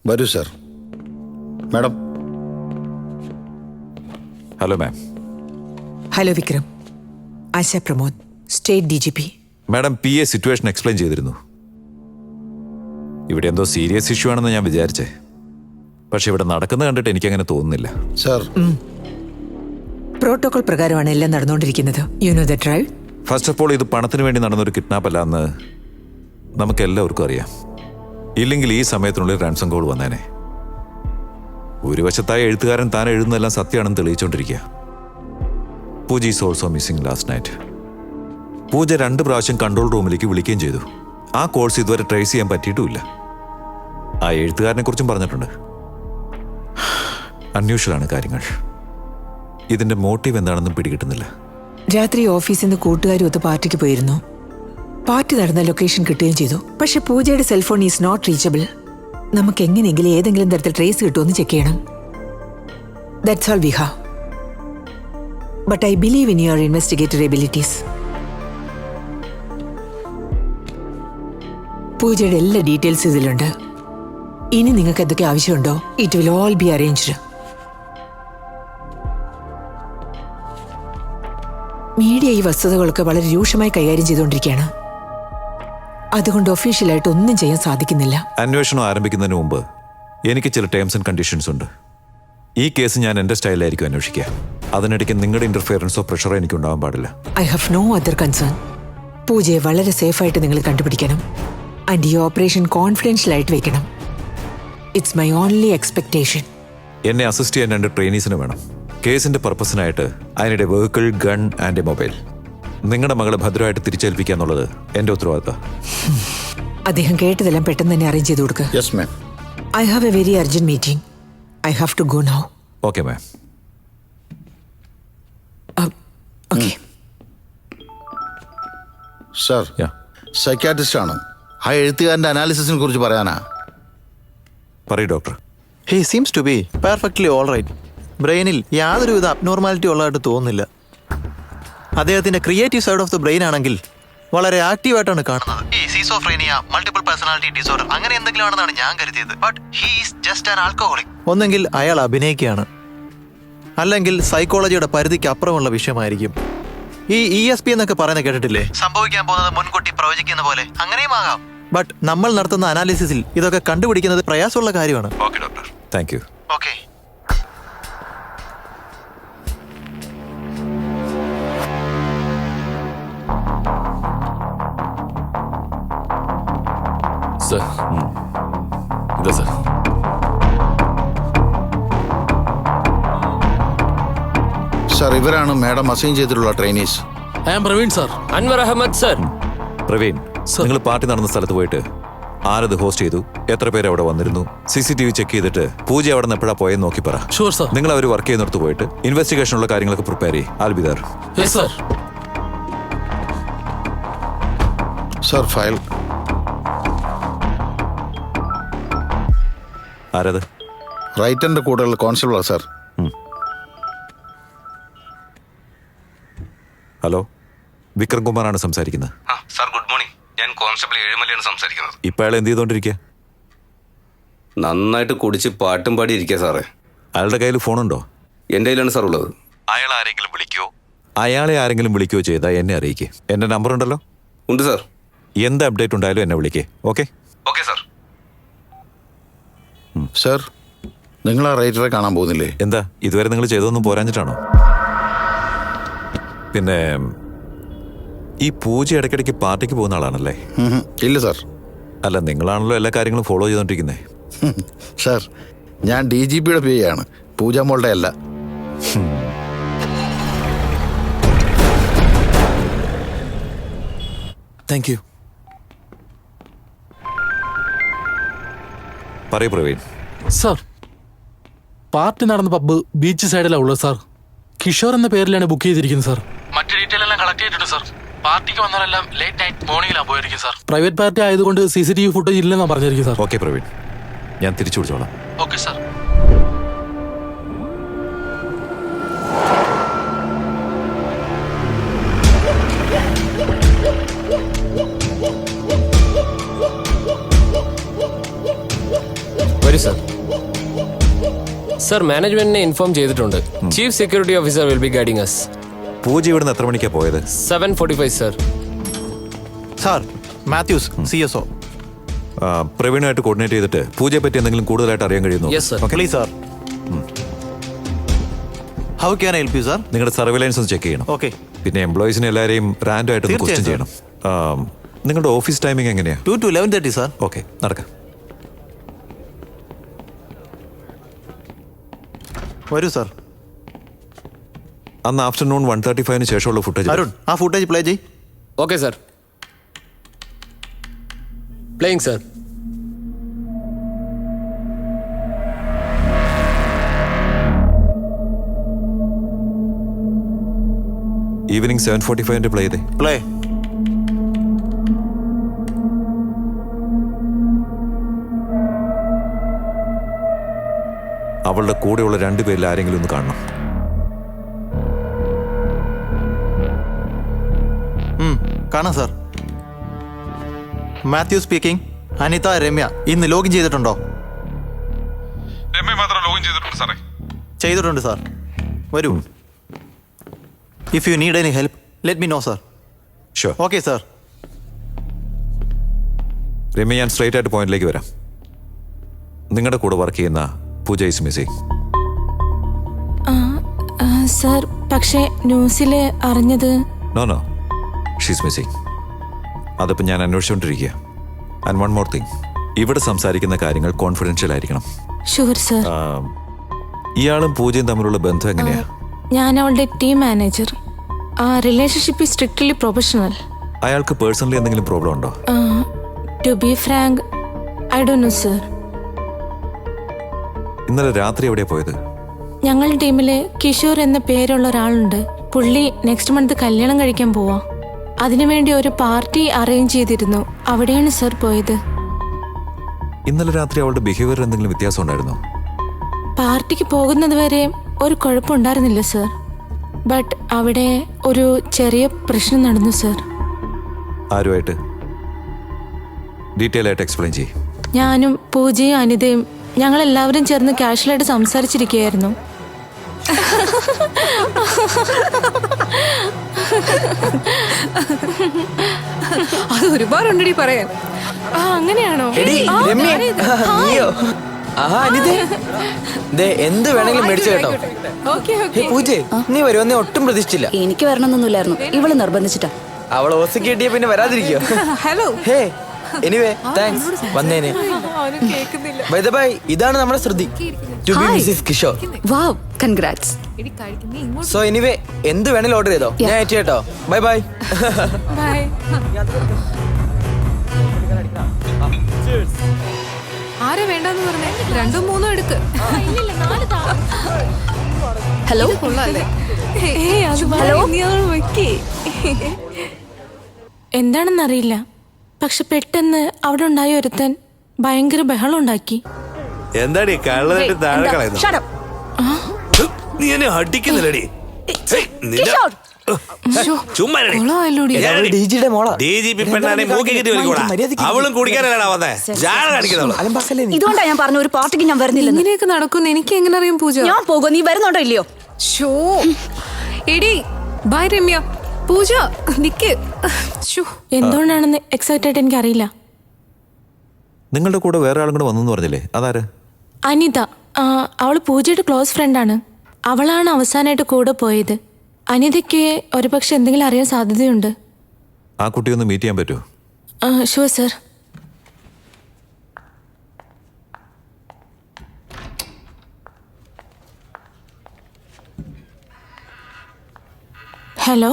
വരൂ sir. Madam. Hello ma'am. Hello Vikram. Asha Pramod, state DGP. Madam PA situation explain ചെയ്തിരുന്നു. ഇവിടെ എന്തോ സീരിയസ് ഇഷ്യൂ ആണെന്ന് ഞാൻ വിചാരിച്ചേ. പക്ഷെ ഇവിടെ നടക്കുന്ന കണ്ടിട്ട് എനിക്കങ്ങനെ തോന്നുന്നില്ല. സർ, പ്രോട്ടോകോൾ പ്രകാരമാണ് എല്ലാം നടന്നുകൊണ്ടിരിക്കുന്നത്. You know that right? First of all ഇത് പണത്തിന് വേണ്ടി നടന്നൊരു കിഡ്നാപ്പ് അല്ല എന്ന് നമുക്ക് എല്ലാവർക്കും അറിയാം. ഇല്ലെങ്കിൽ ഈ സമയത്തിനുള്ളിൽ റാൻസം കോൾ വന്നേനെ. ഒരു വശത്തായ എഴുത്തുകാരൻ താൻ എഴുതുന്നതെല്ലാം സത്യമാണെന്ന് തെളിയിച്ചുകൊണ്ടിരിക്കുക. Pooja is also missing last night. Pooja 2 പ്രാവശ്യം കൺട്രോൾ റൂമിലേക്ക് വിളിക്കുകയും ചെയ്തു. ആ കോഴ്സ് ഇതുവരെ ട്രേസ് ചെയ്യാൻ പറ്റിയിട്ടുമില്ല. ആ എഴുത്തുകാരനെ കുറിച്ചും പറഞ്ഞിട്ടുണ്ട്. അൺയൂഷ്വലാണ് കാര്യങ്ങൾ. ഇതിന്റെ മോട്ടീവ് എന്താണെന്നും പിടികിട്ടുന്നില്ല. രാത്രി ഓഫീസിൽ നിന്ന് കൂട്ടുകാരും ഒത്ത് പാർട്ടിക്ക് പോയിരുന്നു. പാർട്ടി നടന്ന ലൊക്കേഷൻ കിട്ടുകയും ചെയ്തു. പക്ഷെ പൂജയുടെ സെൽഫോൺ ഈസ് നോട്ട് റീച്ചബിൾ. നമുക്ക് എങ്ങനെയെങ്കിലും ഏതെങ്കിലും തരത്തിൽ ട്രേസ് കിട്ടുമെന്ന് ചെക്ക് ചെയ്യണം. That's all we have. But I believe in your investigative abilities. പൂജയുടെ എല്ലാ ഡീറ്റെയിൽസ് ഇതിലുണ്ട്. ഇനി നിങ്ങൾക്ക് എന്തൊക്കെ ആവശ്യമുണ്ടോ, it will all be arranged. Media ഈ വസ്തുതകളൊക്കെ വളരെ രൂക്ഷമായി കൈകാര്യം ചെയ്തുകൊണ്ടിരിക്കുകയാണ്. അതുകൊണ്ട് ഒഫീഷ്യലായിട്ട് ഒന്നും ചെയ്യാൻ സാധിക്കുന്നില്ല. അന്വേഷണം ആരംഭിക്കുന്നതിന് മുമ്പ് എനിക്ക് ചില ടേംസ് ആൻഡ് കണ്ടീഷൻസ് ഉണ്ട്. ഈ കേസ് ഞാൻ എൻ്റെ സ്റ്റൈലായിരിക്കും അന്വേഷിക്കുക. അതിനിടയ്ക്ക് നിങ്ങളുടെ ഇന്റർഫിയറൻസോ പ്രഷറോ എനിക്ക് ഉണ്ടാവാൻ പാടില്ല. I have no other concern. പൂജയെ വളരെ സേഫായിട്ട് നിങ്ങൾ കണ്ടുപിടിക്കണം. ആൻഡ് ഈ ഓപ്പറേഷൻ കോൺഫിഡൻഷ്യൽ ആയിട്ട് വെക്കണം. It's my only expectation. എന്നെ അസിസ്റ്റ് ചെയ്യാൻ 2 ട്രെയിനീസിന് വേണം. കേസിന്റെ പർപ്പസിനായിട്ട് അതിനിടെ vehicle, gun and A mobile. നിങ്ങളുടെ മകളെ ഭദ്രമായിട്ട് തിരിച്ചേൽപ്പിക്കുക എന്നുള്ളത് എൻ്റെ ഉത്തരവാദിത്തം. അദ്ദേഹം കേട്ടതെല്ലാം പെട്ടെന്ന് തന്നെ അറേഞ്ച് ചെയ്ത് കൊടുക്കുക. Yes ma'am. I have a very urgent meeting. I have to go now. Okay ma'am. Okay. Sir, Yeah. Psychiatrist ആണ്. ആ എഴുത്തുകാരൻ്റെ അനാലിസിസിനെ കുറിച്ച് പറയാനാ. പറയൂ doctor. He seems to be perfectly all right. ബ്രെയിനിൽ യാതൊരുവിധ അബ്നോർമാലിറ്റി ഉള്ളതായിട്ട് തോന്നുന്നില്ല. അദ്ദേഹത്തിന്റെ creative side of the brain ആണെങ്കിൽ വളരെ ആക്റ്റീവായിട്ടാണ് കാണുന്നത്. ഈ സീസോഫ്രീനിയ, മൾട്ടിപ്പിൾ പേഴ്സണാലിറ്റി ഡിസോർഡർ അങ്ങനെ എന്തെങ്കിലും ആണെന്നാണ് ഞാൻ കരുതിയത്. But he is just an alcoholic. ഒന്നെങ്കിൽ അയാൾ അഭിനയിക്കുകയാണ്, അല്ലെങ്കിൽ സൈക്കോളജിയുടെ പരിധിക്ക് അപ്പുറമുള്ള വിഷയമായിരിക്കും. ഈ ESP എന്നൊക്കെ പറയുന്നത് കേട്ടിട്ടില്ലേ? സംഭവിക്കാൻ പോകുന്നത് മുൻകൂട്ടി പ്രവചിക്കുന്ന പോലെ. അങ്ങനെയും ആകാം. ബട്ട് നമ്മൾ നടത്തുന്ന അനാലിസിസിൽ ഇതൊക്കെ കണ്ടുപിടിക്കുന്നത് പ്രയാസമുള്ള കാര്യമാണ്. Okay doctor. Thank you. Okay. Sir, ഇതാ സർ. സർ, ഇവരാണ് മാഡം അസൈൻ ചെയ്തിട്ടുള്ള trainees. I am Praveen sir. Anwar Ahmed sir. Praveen, നിങ്ങൾ പാർട്ടി നടന്ന സ്ഥലത്ത് പോയിട്ട് ആരത് ഹോസ്റ്റ് ചെയ്തു, എത്ര പേര് അവിടെ വന്നിരുന്നു, CCTV ചെക്ക് ചെയ്തിട്ട് പൂജ അവിടെ നിന്ന് എപ്പോഴാ പോയെന്ന് നോക്കി പറ. Sure sir. നിങ്ങൾ അവർ വർക്ക് ചെയ്യുന്നിടത്ത് പോയിട്ട് ഇൻവെസ്റ്റിഗേഷനുള്ള കാര്യങ്ങളൊക്കെ പ്രിപ്പയർ ചെയ്യും. I'll be there. Yes sir. Sir, file. ആരത്? റൈറ്ററിന്റെ കൂടെയുള്ള കോൺസ്റ്റബിളാണ് സർ. ഹലോ, വിക്രം കുമാറാണ് സംസാരിക്കുന്നത്. Sir good morning. ഞാൻ കോൺസ്റ്റബിൾ ഏഴുമലയാണ് സംസാരിക്കുന്നത്. ഇപ്പം അയാൾ എന്ത് ചെയ്തോണ്ടിരിക്കുക? നന്നായിട്ട് കുടിച്ച് പാട്ടും പാടി ഇരിക്കുക സാറേ. അയാളുടെ കയ്യിൽ ഫോണുണ്ടോ? എൻ്റെ കയ്യിലാണ് സാർ ഉള്ളത്. അയാളെ ആരെങ്കിലും വിളിക്കുകയോ ചെയ്താൽ എന്നെ അറിയിക്കേ. എൻ്റെ നമ്പർ ഉണ്ടല്ലോ. ഉണ്ട് സാർ. എന്ത് അപ്ഡേറ്റ് ഉണ്ടായാലും എന്നെ വിളിക്കേ. ഓക്കെ? Okay sir. സർ, നിങ്ങൾ ആ റൈറ്ററെ കാണാൻ പോകുന്നില്ലേ? എന്താ ഇതുവരെ നിങ്ങൾ ചെയ്തതൊന്നും പോരാഞ്ഞിട്ടാണോ? പിന്നെ ഈ പൂജ ഇടയ്ക്കിടയ്ക്ക് പാർട്ടിക്ക് പോകുന്ന ആളാണല്ലേ? ഇല്ല സർ. അല്ല, നിങ്ങളാണല്ലോ എല്ലാ കാര്യങ്ങളും ഫോളോ ചെയ്തോണ്ടിരിക്കുന്നേ. സർ, ഞാൻ DGPയുടെ PA ആണ്, പൂജ മോളുടെ അല്ല. Thank you. പറയൂ പ്രവീൺ. സർ, പാർട്ടി നടന്ന പബ്ബ് ബീച്ച് സൈഡിലാണ് ഉള്ളത് സാർ. കിഷോർ എന്ന പേരിലാണ് ബുക്ക് ചെയ്തിരിക്കുന്നത് സാർ. മറ്റു ഡീറ്റെയിൽ എല്ലാം കളക്ട് ചെയ്തിട്ടുണ്ട് സാർ. പാർട്ടിക്ക് വന്നവരെല്ലാം ലേറ്റ് നൈറ്റ് മോർണിംഗിലാണ് പോയിരിക്കും സാർ. പ്രൈവറ്റ് പാർട്ടി ആയതുകൊണ്ട് CCTV ഫുട്ടേജ് ഇല്ലെന്നാണ് പറഞ്ഞിരിക്കും സാർ. ഓക്കെ പ്രവീൺ, ഞാൻ തിരിച്ചു വിളിച്ചോളാം. Okay sir. വരൂ വരൂ സർ. സർ, മാനേജ്മെന്റിനെ ഇൻഫോം ചെയ്തിട്ടുണ്ട്. Chief security officer will be guiding us. Pooja ഇവിടുന്ന് എത്ര മണിക്കാ പോയത്? 7:45 സർ. Sir, Mathews CSO. പ്രവീണുമായിട്ട് കോർഡിനേറ്റ് ചെയ്തിട്ട് പൂജയെ പറ്റി എന്തെങ്കിലും കൂടുതലായിട്ട് അറിയാൻ കഴിയുന്നു? Yes, sir. Please sir. How can I help you sir? നിങ്ങളുടെ സർവൈലൻസ് ഒന്ന് ചെക്ക് ചെയ്യണം. ഓക്കെ. പിന്നെ എംപ്ലോയീസിനെ എല്ലാവരെയും റാൻഡം ആയിട്ട് ക്വസ്റ്റ്യൻ തീർച്ചയായും, ചെയ്യണം. നിങ്ങളുടെ ഓഫീസ് ടൈമിംഗ് എങ്ങനെയാ? 2 to 11:30 സാർ. ഓക്കെ, നടക്കാം. വരൂ സാർ. അന്ന് ആഫ്റ്റർനൂൺ 1:35 ശേഷമുള്ള ഫുട്ടേജ്. അരുൺ, ആ ഫുട്ടേജ് പ്ലേ ചെയ്. Okay sir. Playing sir. Evening 7:45 play ചെയ്തേ. പ്ലേ. അവളുടെ കൂടെയുള്ള രണ്ടുപേരിൽ ആരെങ്കിലും ഒന്ന് കാണണം. കാണാം സാർ. മാത്യു സ്പീക്കിംഗ്. അനിത, രമ്യ ഇന്ന് ലോഗിൻ ചെയ്തിട്ടുണ്ടോ? രമ്യ മാത്രം ലോഗിൻ ചെയ്തിട്ടുണ്ട് സാറേ. ചെയ്തിട്ടുണ്ട് സാർ. വരൂ. If you need any help let me know sir. Sure. Okay sir. Ramya, ഞാൻ സ്ട്രൈറ്റ് ആയിട്ട് പോയിന്റിലേക്ക് വരാം. നിങ്ങളുടെ കൂടെ വർക്ക് ചെയ്യുന്ന പൂജ ഈസ് മിസ്സിംഗ്. സർ, പക്ഷേ ന്യൂസിൽ അറിഞ്ഞത്. No, she's missing. അതിപ്പോൾ ഞാൻ അന്വേഷിച്ചുകൊണ്ടിരിക്കുക. ആൻഡ് വൺ മോർ തിങ്, ഇവിടെ സംസാരിക്കുന്ന കാര്യങ്ങൾ കോൺഫിഡൻഷ്യൽ ആയിരിക്കണം. Sure sir. ഇയാളും പൂജയും തമ്മിലുള്ള ബന്ധം എങ്ങനെയാ? ഞാൻ അവളുടെ ടീം മാനേജർ. ആ റിലേഷൻഷിപ്പ് സ്ട്രിക്ട്ലി പ്രൊഫഷണൽ. അയാൾക്ക് പേഴ്സണലി എന്തെങ്കിലും പ്രോബ്ലം ഉണ്ടോ? To be frank, I don't know sir. ഇന്നലെ രാത്രി എവിടെയാ പോയത്? ഞങ്ങളുടെ ടീമില് കിഷോർ എന്ന പേരുള്ള ഒരാളുണ്ട്. പുള്ളി നെക്സ്റ്റ് മന്ത് കല്യാണം കഴിക്കാൻ പോവാ. അതിനുവേണ്ടി ഒരു പാർട്ടി അറേഞ്ച് ചെയ്തിരുന്നു. അവിടെയാണ് സർ പോയത്. ഇന്നലെ രാത്രി അവളുടെ ബിഹേവിയർ എന്തെങ്കിലും വ്യത്യാസം ഉണ്ടായിരുന്നോ? പാർട്ടിക്ക് പോകുന്നത് വരെ ഒരു കുഴപ്പമുണ്ടായിരുന്നില്ല സർ. ബട്ട് അവിടെ ഒരു ചെറിയ പ്രശ്നം നടന്നു സർ. ആരുമായിട്ട്? ഡീറ്റെയിൽ ആയിട്ട് എക്സ്പ്ലെയിൻ ചെയ്യ്. ഞാനും പൂജയും അനിതയും ഞങ്ങളെല്ലാവരും ചേർന്ന് കാഷ്വലായിട്ട് സംസാരിച്ചിരിക്കുകയായിരുന്നു. അത് ഒരുപാടുണ്ടടി പറയാൻ. ആ, അങ്ങനെയാണോ? ആ, എന്ത് വേണമെങ്കിലും മേടിച്ചു കേട്ടോ. Okay, okay. പൂജേ, നീ വരുമെന്ന് ഒട്ടും പ്രതീക്ഷിച്ചില്ല. എനിക്ക് വരണമെന്നൊന്നുമില്ലായിരുന്നു, ഇവള് നിർബന്ധിച്ചിട്ടാ. അവൾ ഓസ് കിട്ടിയ പിന്നെ വരാതിരിക്കോ? ഹലോ. ഹേ, എനിവേ താങ്ക്സ് വന്നേനെ. ബൈ ദ ബൈ, ഇതാണ് നമ്മുടെ Shruti. To be missus Kishore. Wow, congrats. So anyway, എന്ത് വേണേലും ഓർഡർ ചെയ്തോ. ഞാൻ ഏറ്റ് കേട്ടോ. Bye bye. ബൈ. ആരാ വേണ്ടെന്ന് പറഞ്ഞേ? 2 3 എടുക്ക്. ഹലോ. എന്താണെന്നറിയില്ല, പക്ഷെ പെട്ടെന്ന് അവിടെ ഉണ്ടായ ഒരുത്തൻ ഭയങ്കര ബഹളം ഉണ്ടാക്കി. എന്താടി കള്ളനായിട്ട് താഴെ കളയുന്നു? നീ എന്നെ അടിക്കുന്നില്ലടി. ഡിജിയുടെ മോളാ. DGP പെണ്ണാണെ മൂക്കി കെട്ടി വലിക്കൂടാ. അവളും കുടിക്കാനല്ലടാ വന്നേ. ജാട കാണിക്കുന്നവള്. ഇതുകൊണ്ടാ ഞാൻ പറഞ്ഞു ഒരു പാർട്ടിക്ക് ഞാൻ വരുന്നില്ല. ഇങ്ങനെയൊക്കെ നടക്കുന്നു. എനിക്ക് എങ്ങനെ അറിയാം പൂജ? ഞാൻ പോകും, നീ വരുന്നുണ്ടോ ഇല്ലയോ? ഷോ എടി, ബൈ രമ്യ. പൂജ നിക്ക്. എന്തുകൊണ്ടാണെന്ന് എക്സാക്റ്റ് ആയിട്ട് എനിക്കറിയില്ല. നിങ്ങളുടെ കൂടെ വേറെ ആളും കൂടെ വന്നെന്ന് പറഞ്ഞില്ലേ, അതാര്? അനിത. അവൾ പൂജയുടെ ക്ലോസ് ഫ്രണ്ടാണ്. അവളാണ് അവസാനമായിട്ട് കൂടെ പോയത്. അനിതയ്ക്ക് ഒരുപക്ഷെ എന്തെങ്കിലും അറിയാൻ സാധ്യതയുണ്ട്. ആ കുട്ടിയൊന്ന് മീറ്റ് ചെയ്യാൻ പറ്റുമോ? Sure sir. ഹലോ.